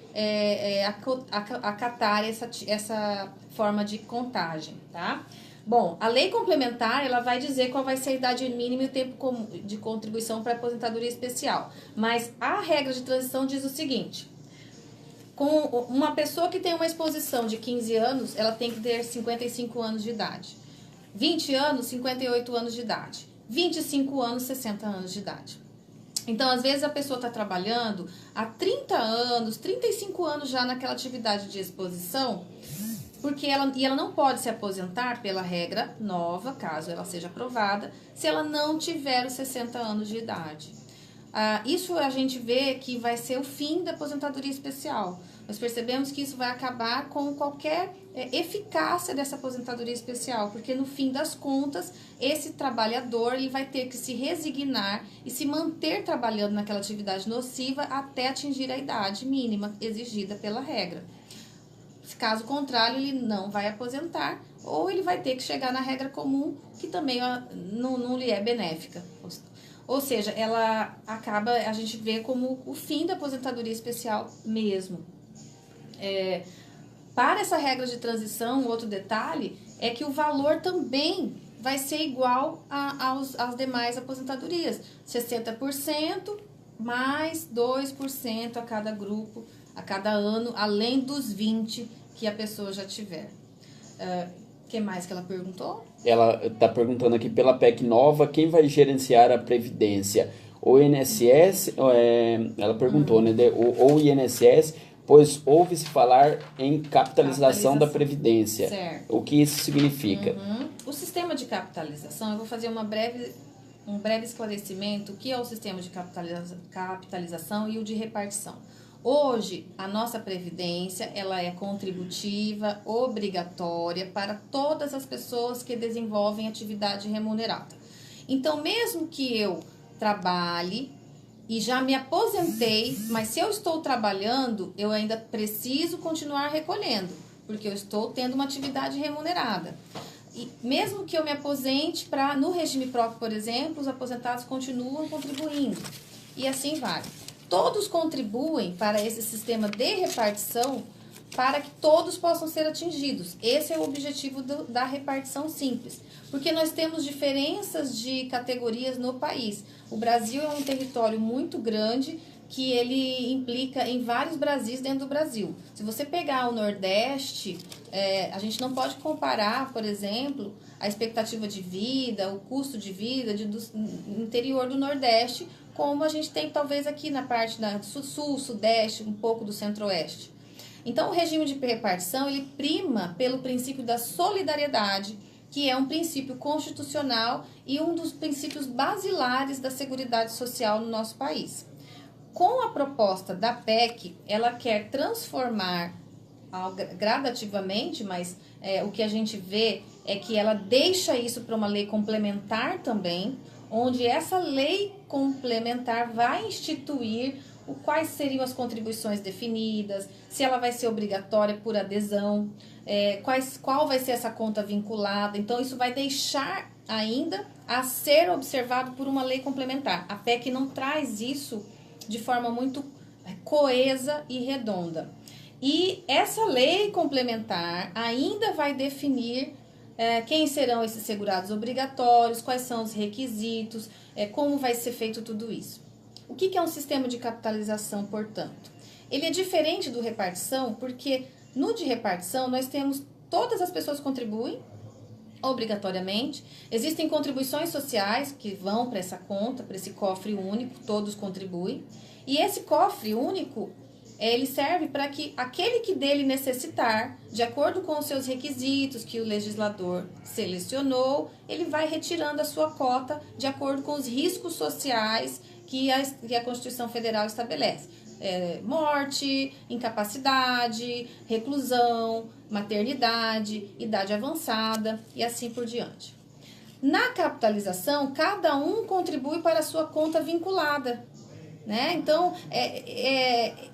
acatar essa forma de contagem, tá? Bom, a lei complementar, ela vai dizer qual vai ser a idade mínima e o tempo de contribuição para a aposentadoria especial. Mas a regra de transição diz o seguinte: com uma pessoa que tem uma exposição de 15 anos, ela tem que ter 55 anos de idade. 20 anos, 58 anos de idade. 25 anos, 60 anos de idade. Então, às vezes, a pessoa está trabalhando há 30 anos, 35 anos já naquela atividade de exposição, porque ela não pode se aposentar pela regra nova, caso ela seja aprovada, se ela não tiver os 60 anos de idade. Isso a gente vê que vai ser o fim da aposentadoria especial. Nós percebemos que isso vai acabar com qualquer eficácia dessa aposentadoria especial, porque no fim das contas, esse trabalhador ele vai ter que se resignar e se manter trabalhando naquela atividade nociva até atingir a idade mínima exigida pela regra. Caso contrário, ele não vai aposentar, ou ele vai ter que chegar na regra comum, que também não lhe é benéfica. Ou seja, ela acaba, a gente vê como o fim da aposentadoria especial mesmo. Para essa regra de transição, outro detalhe é que o valor também vai ser igual às demais aposentadorias. 60% mais 2% a cada grupo, a cada ano, além dos 20% que a pessoa já tiver. O que mais que ela perguntou? Ela está perguntando aqui pela PEC nova, quem vai gerenciar a Previdência? O INSS, ela perguntou, né? Ou o INSS, pois ouve-se falar em capitalização da Previdência. Certo. O que isso significa? O sistema de capitalização, eu vou fazer um breve esclarecimento, o que é o sistema de capitalização e o de repartição. Hoje, a nossa Previdência, ela é contributiva, obrigatória para todas as pessoas que desenvolvem atividade remunerada. Então, mesmo que eu trabalhe e já me aposentei, mas se eu estou trabalhando, eu ainda preciso continuar recolhendo, porque eu estou tendo uma atividade remunerada. E mesmo que eu me aposente, no regime próprio, por exemplo, os aposentados continuam contribuindo. E assim vai. Todos contribuem para esse sistema de repartição para que todos possam ser atingidos. Esse é o objetivo da repartição simples, porque nós temos diferenças de categorias no país. O Brasil é um território muito grande que ele implica em vários Brasis dentro do Brasil. Se você pegar o Nordeste, a gente não pode comparar, por exemplo, a expectativa de vida, o custo de vida do interior do Nordeste, como a gente tem talvez aqui na parte do Sul, Sudeste, um pouco do Centro-Oeste. Então, o regime de repartição, ele prima pelo princípio da solidariedade, que é um princípio constitucional e um dos princípios basilares da Seguridade Social no nosso país. Com a proposta da PEC, ela quer transformar gradativamente, mas o que a gente vê é que ela deixa isso para uma lei complementar também, onde essa lei complementar vai instituir quais seriam as contribuições definidas, se ela vai ser obrigatória por adesão, qual vai ser essa conta vinculada. Então, isso vai deixar ainda a ser observado por uma lei complementar. A PEC não traz isso de forma muito coesa e redonda. E essa lei complementar ainda vai definir quem serão esses segurados obrigatórios, quais são os requisitos, como vai ser feito tudo isso. O que é um sistema de capitalização, portanto? Ele é diferente do repartição, porque no de repartição nós temos todas as pessoas contribuem obrigatoriamente, existem contribuições sociais que vão para essa conta, para esse cofre único, todos contribuem, e esse cofre único ele serve para que aquele que dele necessitar, de acordo com os seus requisitos que o legislador selecionou, ele vai retirando a sua cota de acordo com os riscos sociais que a Constituição Federal estabelece. Morte, incapacidade, reclusão, maternidade, idade avançada e assim por diante. Na capitalização, cada um contribui para a sua conta vinculada. Né? Então,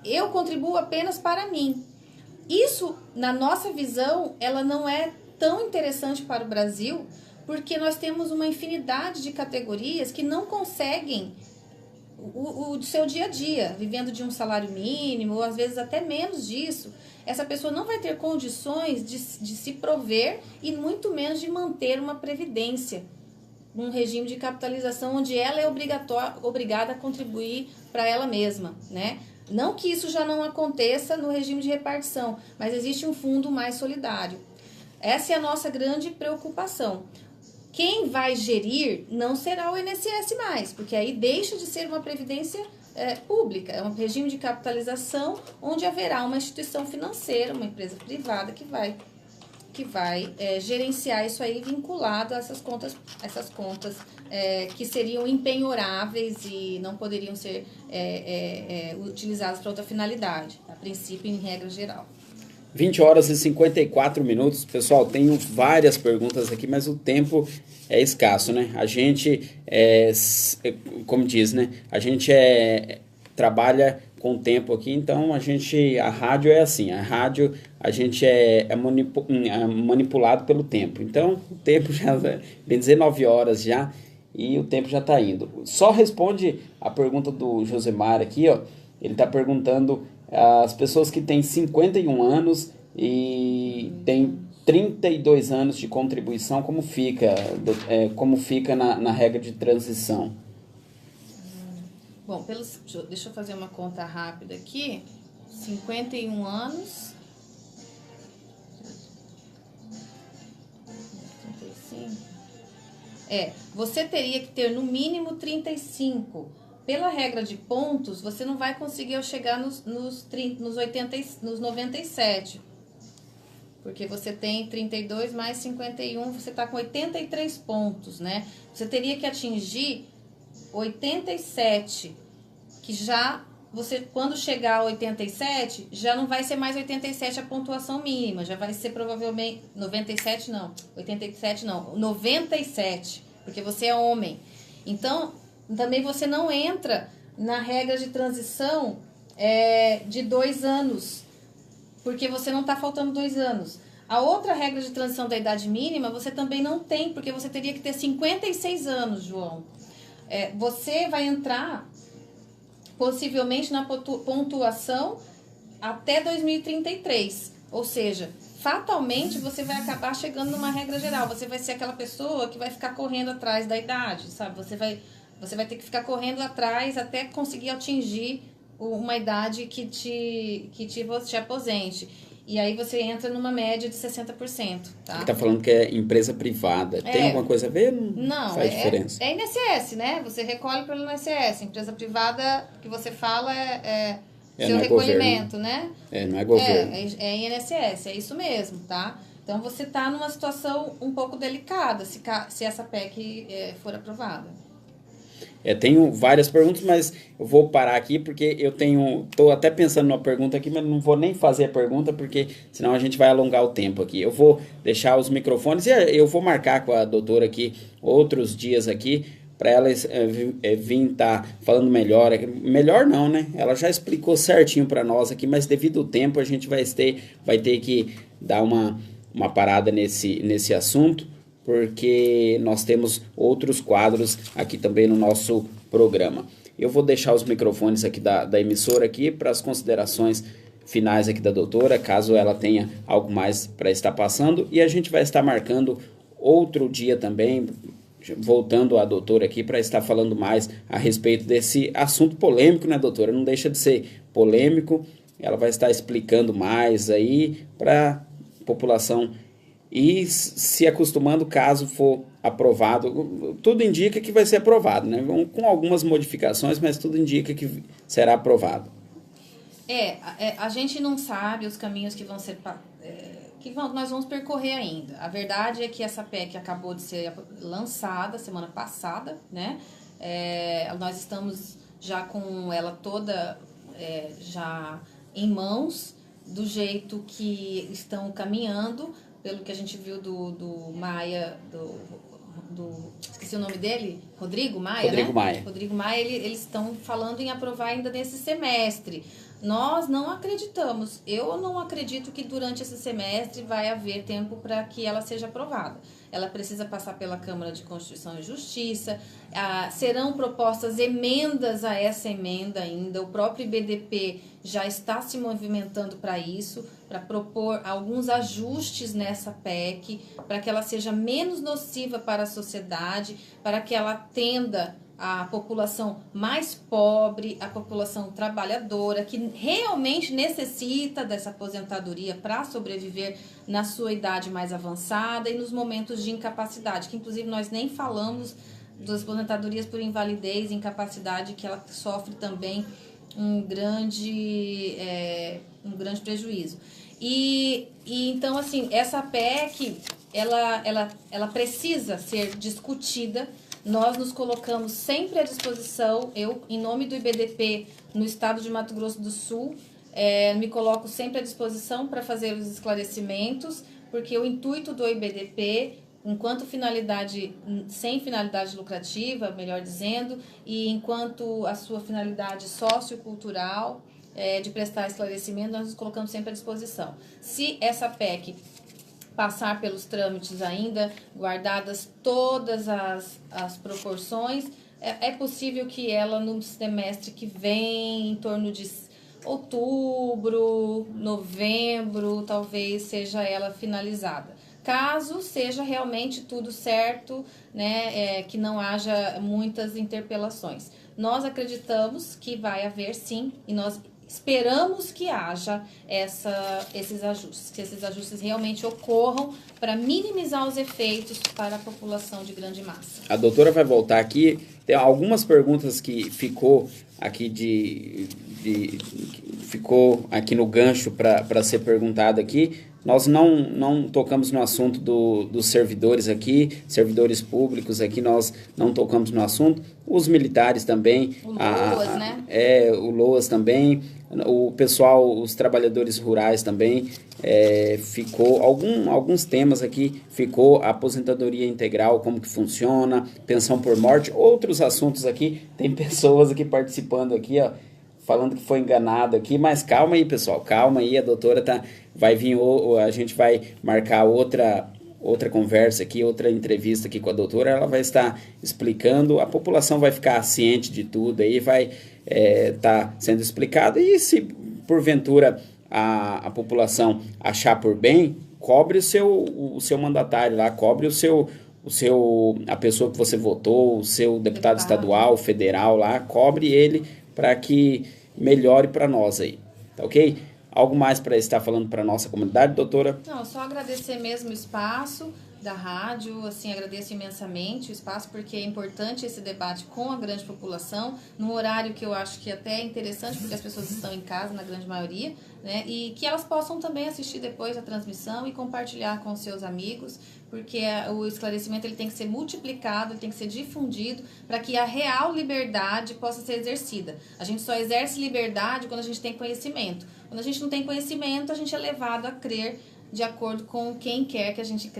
eu contribuo apenas para mim. Isso, na nossa visão, ela não é tão interessante para o Brasil, porque nós temos uma infinidade de categorias que não conseguem o seu dia a dia, vivendo de um salário mínimo, ou às vezes até menos disso, essa pessoa não vai ter condições de se prover e muito menos de manter uma previdência, um regime de capitalização onde ela é obrigada a contribuir para ela mesma, né? Não que isso já não aconteça no regime de repartição, mas existe um fundo mais solidário. Essa é a nossa grande preocupação. Quem vai gerir não será o INSS mais, porque aí deixa de ser uma previdência pública, é um regime de capitalização onde haverá uma instituição financeira, uma empresa privada que vai gerenciar isso aí vinculado a essas contas que seriam impenhoráveis e não poderiam ser utilizadas para outra finalidade, a princípio, em regra geral. 20 horas e 54 minutos. Pessoal, tenho várias perguntas aqui, mas o tempo é escasso, né? A gente, como diz, né? A gente trabalha com o tempo aqui, então a rádio é assim, a rádio a gente é manipulado pelo tempo. Então, o tempo já, bem dizer, 9 horas já, e o tempo já está indo. Só responde a pergunta do Josemar aqui, ó. Ele está perguntando as pessoas que têm 51 anos e têm 32 anos de contribuição, como fica na regra de transição? Bom, deixa eu fazer uma conta rápida aqui. 51 anos. 35. Você teria que ter no mínimo 35. Pela regra de pontos, você não vai conseguir chegar nos 97. Porque você tem 32 mais 51, você está com 83 pontos, né? Você teria que atingir 87, que já quando chegar a 87, já não vai ser mais 87 a pontuação mínima, já vai ser provavelmente 97 não, 87 não, 97, porque você é homem. Então, também você não entra na regra de transição de 2 anos, porque você não está faltando 2 anos. A outra regra de transição da idade mínima, você também não tem, porque você teria que ter 56 anos, João. Você vai entrar possivelmente na pontuação até 2033, ou seja, fatalmente você vai acabar chegando numa regra geral, você vai ser aquela pessoa que vai ficar correndo atrás da idade, sabe? Você vai ter que ficar correndo atrás até conseguir atingir uma idade que te aposente. E aí você entra numa média de 60%, tá? Ele está falando que é empresa privada. Tem alguma coisa a ver? Não, faz diferença. É INSS, né? Você recolhe pelo INSS. Empresa privada que você fala seu recolhimento, governo, né? Não é governo. É INSS, é isso mesmo, tá? Então você está numa situação um pouco delicada se essa PEC for aprovada. Tenho várias perguntas, mas eu vou parar aqui porque estou até pensando numa pergunta aqui, mas não vou nem fazer a pergunta porque senão a gente vai alongar o tempo aqui. Eu vou deixar os microfones e eu vou marcar com a doutora aqui outros dias aqui para ela vir estar falando melhor. Melhor não, né? Ela já explicou certinho para nós aqui, mas devido ao tempo a gente vai ter que dar uma parada nesse assunto, porque nós temos outros quadros aqui também no nosso programa. Eu vou deixar os microfones aqui da emissora aqui para as considerações finais aqui da doutora, caso ela tenha algo mais para estar passando, e a gente vai estar marcando outro dia também, voltando a doutora aqui para estar falando mais a respeito desse assunto polêmico, né, doutora? Não deixa de ser polêmico, ela vai estar explicando mais aí para a população e se acostumando caso for aprovado. Tudo indica que vai ser aprovado, né? Com algumas modificações, mas tudo indica que será aprovado. A gente não sabe os caminhos que vão ser nós vamos percorrer ainda. A verdade é que essa PEC acabou de ser lançada semana passada, né? Nós estamos já com ela toda já em mãos, do jeito que estão caminhando, pelo que a gente viu do Maia, do esqueci o nome dele, Rodrigo Maia, Rodrigo né? Maia. Rodrigo Maia, eles estão falando em aprovar ainda nesse semestre. Nós não acreditamos, eu não acredito que durante esse semestre vai haver tempo para que ela seja aprovada. Ela precisa passar pela Câmara de Constituição e Justiça, serão propostas emendas a essa emenda ainda, o próprio IBDP já está se movimentando para isso, para propor alguns ajustes nessa PEC, para que ela seja menos nociva para a sociedade, para que ela atenda a população mais pobre, a população trabalhadora, que realmente necessita dessa aposentadoria para sobreviver na sua idade mais avançada e nos momentos de incapacidade, que inclusive nós nem falamos das aposentadorias por invalidez e incapacidade, que ela sofre também um grande prejuízo. E então, assim, essa PEC, ela precisa ser discutida. Nós nos colocamos sempre à disposição, eu, em nome do IBDP, no estado de Mato Grosso do Sul, me coloco sempre à disposição para fazer os esclarecimentos, porque o intuito do IBDP, enquanto finalidade, sem finalidade lucrativa, melhor dizendo, e enquanto a sua finalidade sociocultural, de prestar esclarecimento, nós nos colocamos sempre à disposição. Se essa PEC passar pelos trâmites ainda, guardadas todas as proporções, é possível que ela, no semestre que vem, em torno de outubro, novembro, talvez seja ela finalizada. Caso seja realmente tudo certo, né, que não haja muitas interpelações. Nós acreditamos que vai haver sim, e nós esperamos que haja esses ajustes, que esses ajustes realmente ocorram para minimizar os efeitos para a população de grande massa. A doutora vai voltar aqui. Tem algumas perguntas que ficou aqui ficou aqui no gancho para ser perguntado aqui. Nós não tocamos no assunto dos servidores aqui, servidores públicos aqui, nós não tocamos no assunto. Os militares também. O LOAS, né? O LOAS também. O pessoal, os trabalhadores rurais também. Ficou alguns temas aqui, ficou a aposentadoria integral, como que funciona, pensão por morte, outros assuntos aqui. Tem pessoas aqui participando aqui, ó, falando que foi enganado aqui, mas calma aí, pessoal, calma aí, a doutora vai vir, a gente vai marcar outra conversa aqui, outra entrevista aqui com a doutora, ela vai estar explicando, a população vai ficar ciente de tudo aí, vai estar sendo explicado, e se porventura a população achar por bem, cobre o seu mandatário lá, cobre a pessoa que você votou, o seu deputado estadual, federal lá, cobre ele para que melhore para nós aí, tá ok? Algo mais para estar falando para a nossa comunidade, doutora? Não, só agradecer mesmo o espaço da rádio, assim, agradeço imensamente o espaço, porque é importante esse debate com a grande população, num horário que eu acho que até é interessante, porque as pessoas estão em casa, na grande maioria, né, e que elas possam também assistir depois a transmissão e compartilhar com seus amigos, porque o esclarecimento ele tem que ser multiplicado, ele tem que ser difundido, para que a real liberdade possa ser exercida. A gente só exerce liberdade quando a gente tem conhecimento. Quando a gente não tem conhecimento, a gente é levado a crer de acordo com quem quer que a gente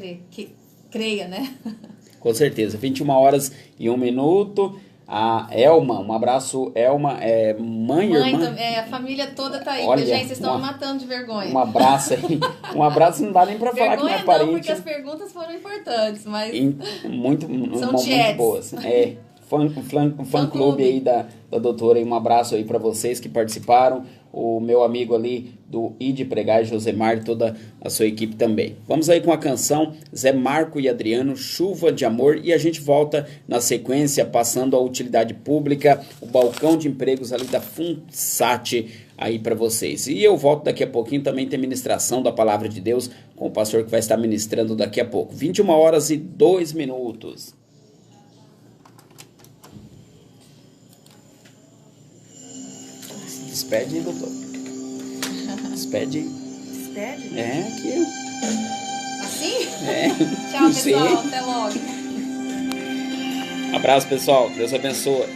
creia, né? Com certeza. 21h01. A Elma, um abraço, Elma, mãe, irmã? A família toda tá aí. Olha, gente, vocês estão me matando de vergonha. Um abraço aí. Um abraço não dá nem pra falar que não é parente. Não, porque as perguntas foram importantes, mas São muito boas. Fã-clube aí da doutora, e um abraço aí para vocês que participaram, o meu amigo ali do ID Pregar, Josemar, e toda a sua equipe também. Vamos aí com a canção Zé Marco e Adriano, Chuva de Amor, e a gente volta na sequência passando a utilidade pública, o balcão de empregos ali da FUNSAT aí para vocês. E eu volto daqui a pouquinho, também tem ministração da Palavra de Deus com o pastor que vai estar ministrando daqui a pouco. 21h02. Despede aí, doutor. Despede aí. Despede? Aqui. Assim? Não Tchau, sei. pessoal. Até logo. Abraço, pessoal. Deus abençoe.